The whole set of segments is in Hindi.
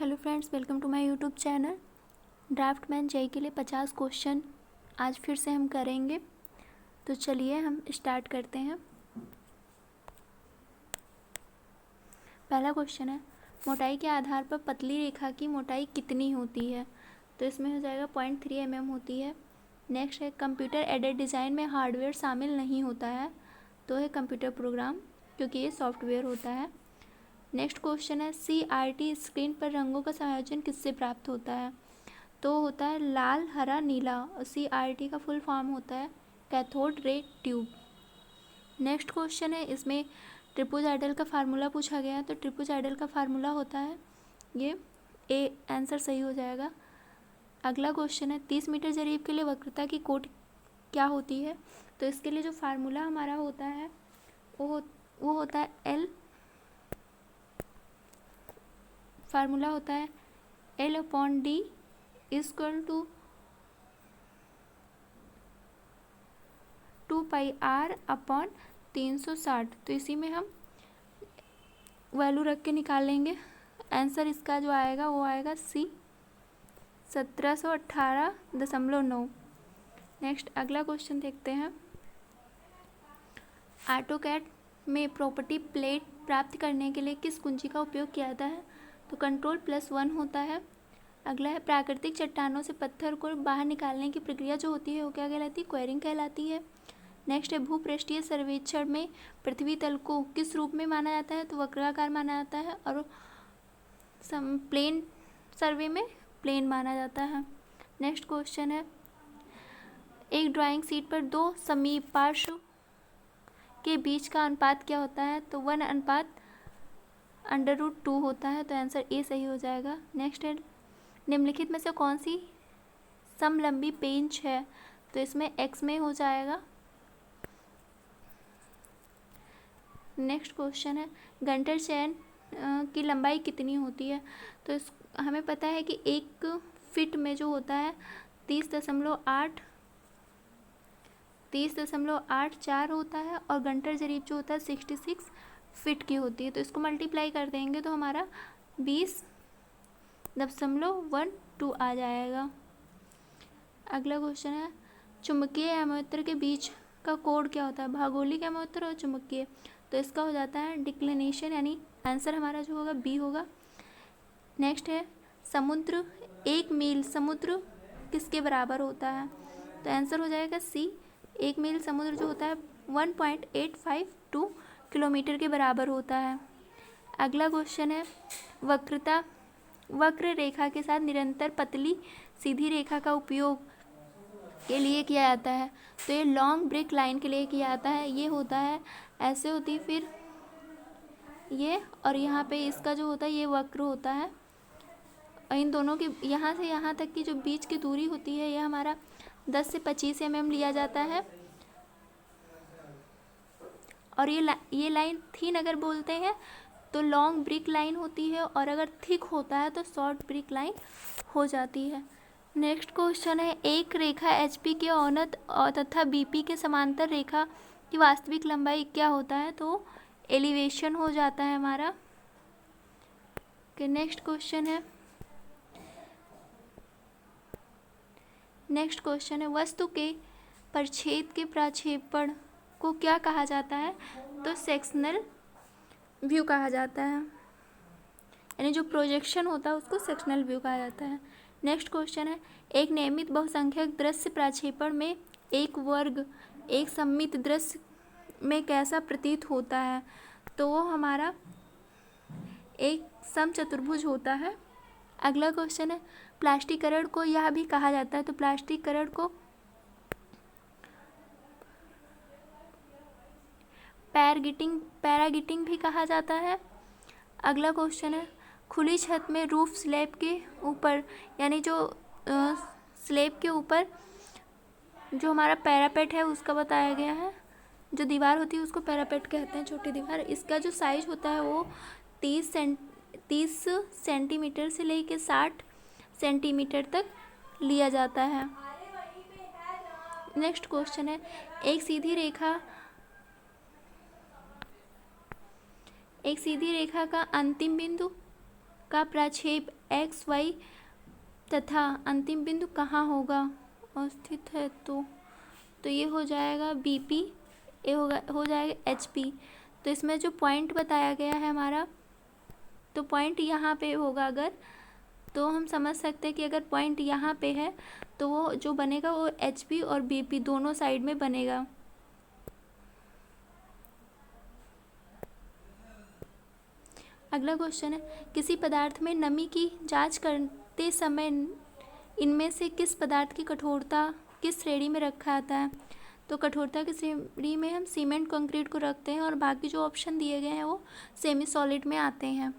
Hello friends, welcome to my YouTube channel. Draftsman JEE के लिए 50 क्वेश्चन आज फिर से हम करेंगे। तो चलिए हम स्टार्ट करते हैं। पहला क्वेश्चन है, मोटाई के आधार पर पतली रेखा की मोटाई कितनी होती है? तो इसमें हो जाएगा 0.3 mm होती है। नेक्स्ट है, कंप्यूटर एडेड डिज़ाइन में हार्डवेयर शामिल नहीं होता है, तो है कंप्यूटर प्रोग्राम, क्योंकि ये सॉफ्टवेयर होता है। नेक्स्ट क्वेश्चन है, CRT स्क्रीन पर रंगों का संयोजन किससे प्राप्त होता है? तो होता है लाल, हरा, नीला। और CRT का फुल फॉर्म होता है cathode ray tube. Next question है, इसमें ट्रिपोजाइडल का फार्मूला पूछा गया है। तो ट्रिपोजाइडल का फार्मूला होता है ये ए, आंसर सही हो जाएगा। अगला क्वेश्चन है, 30 मीटर जरीब के लिए वक्रता की कोट क्या होती है? तो इसके लिए जो फार्मूला हमारा होता है वो होता है एल, फार्मूला होता है L/D इक्वल टू 2πr/360। तो इसी में हम वैल्यू रख के निकाल लेंगे। आंसर इसका जो आएगा वो आएगा C 1718.9। नेक्स्ट अगला क्वेश्चन देखते हैं, ऑटोकैड में प्रॉपर्टी प्लेट प्राप्त करने के लिए किस कुंजी का उपयोग किया जाता है? तो Ctrl+1 होता है। अगला है, प्राकृतिक चट्टानों से पत्थर को बाहर निकालने की प्रक्रिया जो होती है वो क्या कहलाती है? क्वेरिंग कहलाती है। नेक्स्ट है, भूपृष्ठीय सर्वेक्षण में पृथ्वी तल को किस रूप में माना जाता है? तो वक्राकार माना जाता है। और प्लेन सर्वे में प्लेन माना जाता है। नेक्स्ट क्वेश्चन है, एक ड्राइंग शीट पर दो समीप पार्श्व के बीच का अनुपात क्या होता है? तो 1/√2 होता है। तो आंसर ए सही हो जाएगा। नेक्स्ट है, निम्नलिखित में से कौन सी समलंबी पेंच है? तो इसमें एक्स में हो जाएगा। नेक्स्ट क्वेश्चन है, गंटर चैन की लंबाई कितनी होती है? तो इस हमें पता है कि 1 फीट में जो होता है 30.84 होता है, और गंटर जरीब जो होता है 66 फीट की होती है। तो इसको मल्टीप्लाई कर देंगे तो हमारा 20.12 आ जाएगा। अगला क्वेश्चन है, चुंबकीय अमोत्तर के बीच का कोण क्या होता है? भौगोलिक अमोत्तर और चुंबकीय। तो इसका हो जाता है डिक्लिनेशन, यानी आंसर हमारा जो होगा बी होगा। नेक्स्ट है, समुद्र 1 मील समुद्र किसके बराबर होता है? तो आंसर हो जाएगा सी, 1 मील समुद्र जो होता है 1.852 किलोमीटर के बराबर होता है। अगला क्वेश्चन है, वक्र रेखा के साथ निरंतर पतली सीधी रेखा का उपयोग के लिए किया जाता है। तो ये लॉन्ग ब्रेक लाइन के लिए किया जाता है। ये होता है ऐसे होती है, फिर ये, और यहाँ पे इसका जो होता है ये वक्र होता है। इन दोनों की यहाँ से यहाँ तक की जो बीच की दूरी होती है ये हमारा 10 से 25 mm लिया जाता है। और ये लाइन थिन अगर बोलते हैं तो लॉन्ग ब्रिक लाइन होती है, और अगर थिक होता है तो शॉर्ट ब्रिक लाइन हो जाती है। नेक्स्ट क्वेश्चन है, एक रेखा HP के औनत तथा BP के समांतर रेखा की वास्तविक लंबाई क्या होता है? तो एलिवेशन हो जाता है हमारा। नेक्स्ट क्वेश्चन है, वस्तु के परिच्छेद के प्रक्षेपण को क्या कहा जाता है? तो सेक्शनल व्यू कहा जाता है, यानी जो प्रोजेक्शन होता है उसको सेक्शनल व्यू कहा जाता है। नेक्स्ट क्वेश्चन है, एक नियमित बहुसंख्यक दृश्य प्रक्षेपण में एक वर्ग एक सममित दृश्य में कैसा प्रतीत होता है? तो वो हमारा एक समचतुर्भुज होता है। अगला क्वेश्चन है, प्लास्टिकरण को यह भी कहा जाता है। तो प्लास्टिकरण को पैरागिटिंग भी कहा जाता है। अगला क्वेश्चन है, खुली छत में रूफ स्लैब के ऊपर, यानी जो स्लैब के ऊपर जो हमारा पैरापेट है उसका बताया गया है। जो दीवार होती है उसको पैरापेट कहते हैं, छोटी दीवार। इसका जो साइज होता है वो 30 सेंटीमीटर से लेकर 60 सेंटीमीटर तक लिया जाता है। नेक्स्ट क्वेश्चन है, एक सीधी रेखा का अंतिम बिंदु का प्रक्षेप एक्स वाई तथा अंतिम बिंदु कहाँ होगा अवस्थित है, तो ये हो जाएगा बीपी, ये हो जाएगा एचपी। तो इसमें जो पॉइंट बताया गया है हमारा, तो पॉइंट यहाँ पे होगा अगर, तो हम समझ सकते हैं कि अगर पॉइंट यहाँ पे है तो वो जो बनेगा वो एचपी और बीपी दोनों साइड में बनेगा। अगला क्वेश्चन है, किसी पदार्थ में नमी की जांच करते समय इनमें से किस पदार्थ की कठोरता किस श्रेणी में रखा जाता है। तो कठोरता की श्रेणी में हम सीमेंट कंक्रीट को रखते हैं और बाकी जो ऑप्शन दिए गए हैं वो सेमी सॉलिड में आते हैं।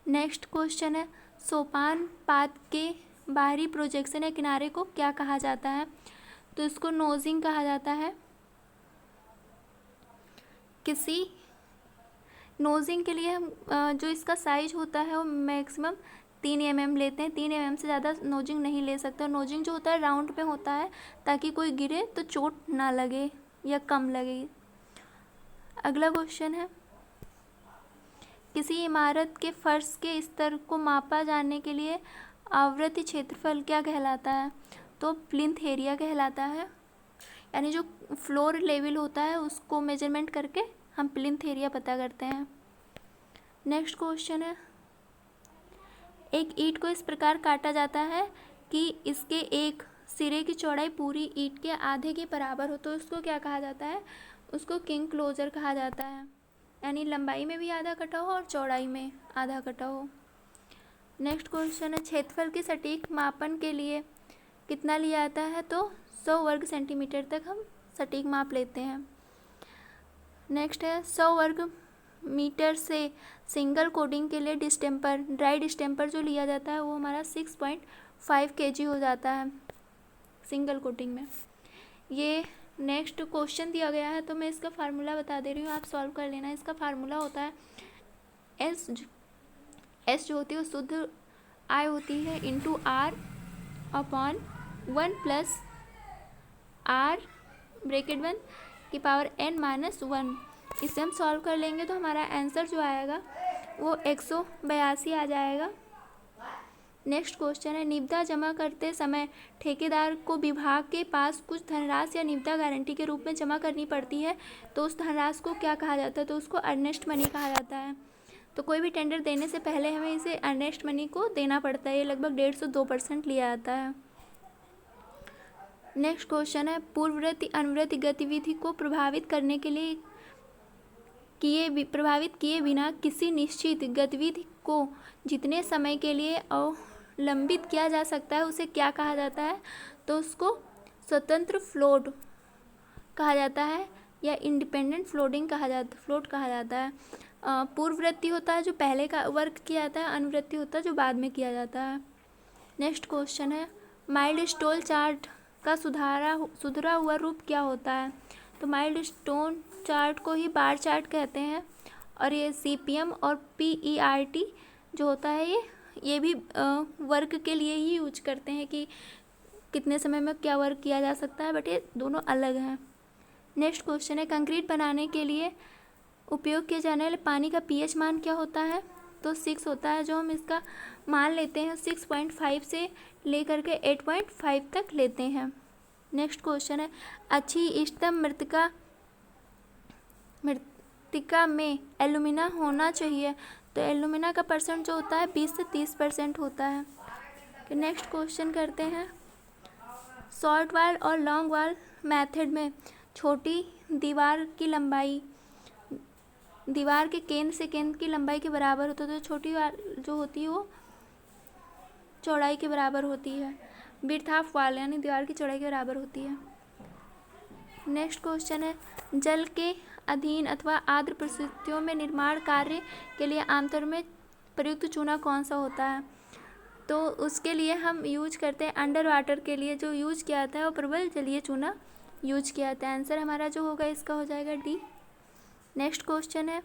नेक्स्ट क्वेश्चन है, सोपान पात के बाहरी प्रोजेक्शन या किनारे को क्या कहा जाता है। तो इसको नोजिंग कहा जाता है। किसी नोजिंग के लिए हम जो इसका साइज होता है वो मैक्सिमम 3 mm लेते हैं। 3 mm से ज़्यादा नोजिंग नहीं ले सकते। और नोजिंग जो होता है राउंड पे होता है ताकि कोई गिरे तो चोट ना लगे या कम लगे। अगला क्वेश्चन है, किसी इमारत के फर्श के स्तर को मापा जाने के लिए आवृत्ति क्षेत्रफल क्या कहलाता है। तो प्लिंथ एरिया कहलाता है, यानी जो फ्लोर लेवल होता है उसको मेजरमेंट करके हम प्लिंथ एरिया पता करते हैं। नेक्स्ट क्वेश्चन है, एक ईंट को इस प्रकार काटा जाता है कि इसके एक सिरे की चौड़ाई पूरी ईंट के आधे के बराबर हो, तो उसको क्या कहा जाता है, उसको किंग क्लोजर कहा जाता है, यानी लंबाई में भी आधा कटा हो और चौड़ाई में आधा कटा हो। नेक्स्ट क्वेश्चन है, क्षेत्रफल की सटीक मापन के लिए कितना लिया जाता है। तो 100 वर्ग सेंटीमीटर तक हम सटीक माप लेते हैं। नेक्स्ट है, 100 वर्ग मीटर से सिंगल कोटिंग के लिए डिस्टेम्पर ड्राई डिस्टेम्पर जो लिया जाता है वो हमारा 6.5 kg हो जाता है सिंगल कोटिंग में। ये नेक्स्ट क्वेश्चन दिया गया है तो मैं इसका फार्मूला बता दे रही हूँ, आप सॉल्व कर लेना। इसका फार्मूला होता है एस जो होती है वो शुद्ध आई होती है into R upon 1 + R bracket 1 की पावर n - 1। इसे हम सॉल्व कर लेंगे तो हमारा आंसर जो आएगा वो 182 आ जाएगा। नेक्स्ट क्वेश्चन है, निविदा जमा करते समय ठेकेदार को विभाग के पास कुछ धनराशि या निविदा गारंटी के रूप में जमा करनी पड़ती है, तो उस धनराशि को क्या कहा जाता है। तो उसको अर्नेस्ट मनी कहा जाता है। तो कोई भी टेंडर देने से पहले हमें इसे अर्नेस्ट मनी को देना पड़ता है। ये लगभग 150-2% लिया जाता है। नेक्स्ट क्वेश्चन है, पूर्ववर्ती अनुवर्ती गतिविधि को प्रभावित करने के लिए प्रभावित किए बिना किसी निश्चित गतिविधि को जितने समय के लिए अवलंबित किया जा सकता है उसे क्या कहा जाता है। तो उसको स्वतंत्र फ्लोट कहा जाता है या इंडिपेंडेंट फ्लोट कहा जाता है। पूर्ववर्ती होता है जो पहले का वर्क किया जाता है, अनुवर्ती होता है जो बाद में किया जाता है। नेक्स्ट क्वेश्चन है, माइलस्टोन चार्ट का सुधरा हुआ रूप क्या होता है। तो माइलस्टोन चार्ट को ही बार चार्ट कहते हैं और ये CPM और PERT जो होता है ये भी वर्क के लिए ही यूज करते हैं कि कितने समय में क्या वर्क किया जा सकता है, बट ये दोनों अलग हैं। नेक्स्ट क्वेश्चन है, कंक्रीट बनाने के लिए उपयोग किए जाने वाले पानी का pH मान क्या होता है। तो 6 होता है, जो हम इसका मान लेते हैं 6.5 से लेकर के 8.5 तक लेते हैं। नेक्स्ट क्वेश्चन है, अच्छी इष्टतम मृत्तिका में एल्यूमिना होना चाहिए। तो एल्यूमिना का परसेंट जो होता है 20 से 30% होता है। नेक्स्ट क्वेश्चन करते हैं, शॉर्ट वॉल और लॉन्ग वॉल मेथड में छोटी दीवार की लंबाई दीवार के केंद्र से केंद्र की लंबाई के बराबर होता है। तो छोटी वॉल जो होती है वो चौड़ाई के बराबर होती है। विड्थ ऑफ वॉल यानी दीवार की चौड़ाई के बराबर होती है। नेक्स्ट क्वेश्चन है, जल के अधीन अथवा आर्द्र परिस्थितियों में निर्माण कार्य के लिए आमतौर में प्रयुक्त चूना कौन सा होता है। तो उसके लिए हम यूज करते हैं अंडर वाटर के लिए जो यूज किया जाता है वो प्रबल जलीय चूना यूज किया जाता है। आंसर हमारा जो होगा इसका हो जाएगा डी। नेक्स्ट क्वेश्चन है,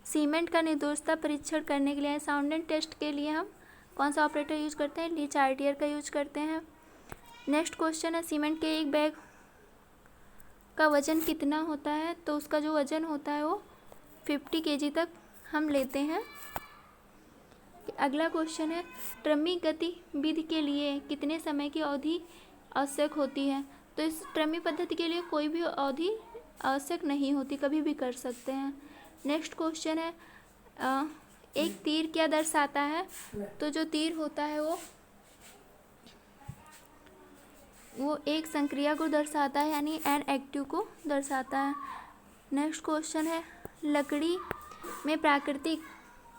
सीमेंट का निर्दोषता परीक्षण करने के लिए साउंडेड टेस्ट के लिए हम कौन सा ऑपरेटर यूज करते हैं, ली चार्टियर का यूज करते हैं। नेक्स्ट क्वेश्चन है, सीमेंट के एक बैग का वजन कितना होता है। तो उसका जो वजन होता है वो 50 kg तक हम लेते हैं। अगला क्वेश्चन है ट्रमी गतिविधि के लिए कितने समय की अवधि आवश्यक होती है। तो इस ट्रमी पद्धति के लिए कोई भी अवधि आवश्यक नहीं होती, कभी भी कर सकते हैं। नेक्स्ट क्वेश्चन है एक तीर क्या दर्शाता है। तो जो तीर होता है वो एक संक्रिया को दर्शाता है, यानी एन एक्टिव को दर्शाता है। नेक्स्ट क्वेश्चन है लकड़ी में प्राकृतिक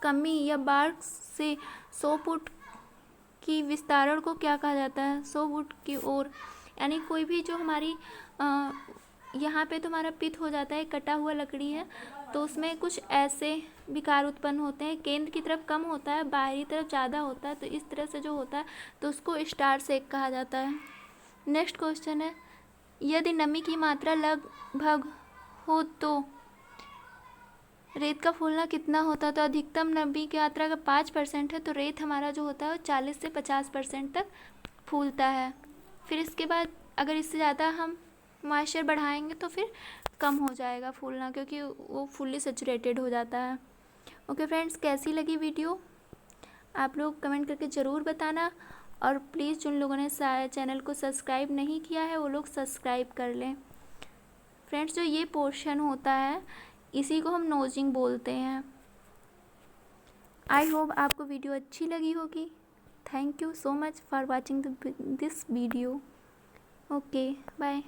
कमी या बार्क से 100 फुट की विस्तारण को क्या कहा जाता है। 100 फुट की ओर, यानी कोई भी जो हमारी यहाँ पे तो हमारा पित हो जाता है, कटा हुआ लकड़ी है तो उसमें कुछ ऐसे विकार उत्पन्न होते हैं, केंद्र की तरफ कम होता है, बाहरी तरफ ज़्यादा होता है, तो इस तरह से जो होता है तो उसको स्टार सेक कहा जाता है। नेक्स्ट क्वेश्चन है यदि नमी की मात्रा लगभग हो तो रेत का फूलना कितना होता है। तो अधिकतम नमी की मात्रा अगर 5% है तो रेत हमारा जो होता है वो 40 से 50% तक फूलता है। फिर इसके बाद अगर इससे ज़्यादा हम मॉइस्चर बढ़ाएंगे तो फिर कम हो जाएगा फूलना, क्योंकि वो फुल्ली सैचुरेटेड हो जाता है। ओके फ्रेंड्स, कैसी लगी वीडियो आप लोग कमेंट करके ज़रूर बताना, और प्लीज़ जिन लोगों ने चैनल को सब्सक्राइब नहीं किया है वो लोग सब्सक्राइब कर लें। फ्रेंड्स, जो ये पोर्शन होता है इसी को हम नोजिंग बोलते हैं। आई होप आपको वीडियो अच्छी लगी होगी। Thank you so much for watching this video. Okay bye.